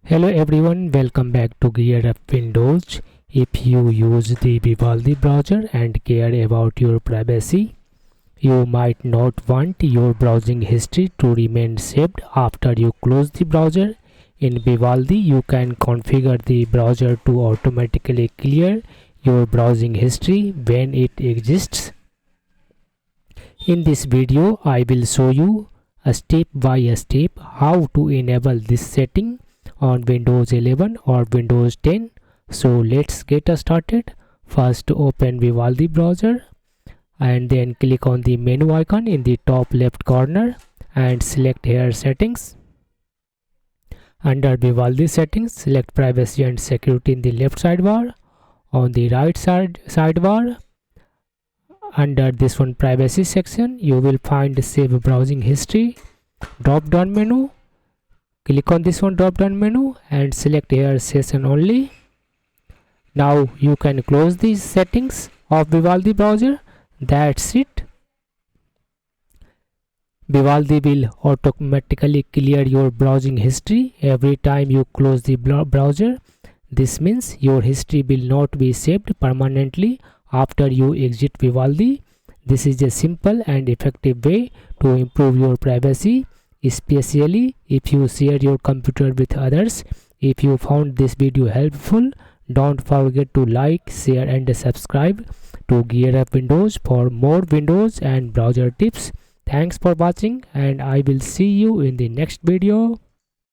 Hello everyone, welcome back to GearUpWindows. If you use the Vivaldi browser and care about your privacy, you might not want your browsing history to remain saved after you close the browser. In Vivaldi, you can configure the browser to automatically clear your browsing history when it exists. In this video, I will show you a step by step how to enable this setting on Windows 11 or Windows 10. So let's get started. First open Vivaldi browser and then click on the menu icon in the top left corner and select here settings. Under Vivaldi settings, select privacy and security in the left sidebar. On the right sidebar, under this one privacy section, you will find save browsing history drop down menu. Click on this one drop down menu and select here session only. Now you can close these settings of Vivaldi browser. That's it. Vivaldi will automatically clear your browsing history every time you close the browser. This means your history will not be saved permanently after you exit Vivaldi. This is a simple and effective way to improve your privacy, especially if you share your computer with others. If you found this video helpful, don't forget to like, share and subscribe to GearUpWindows for more Windows and browser tips. Thanks for watching and I will see you in the next video.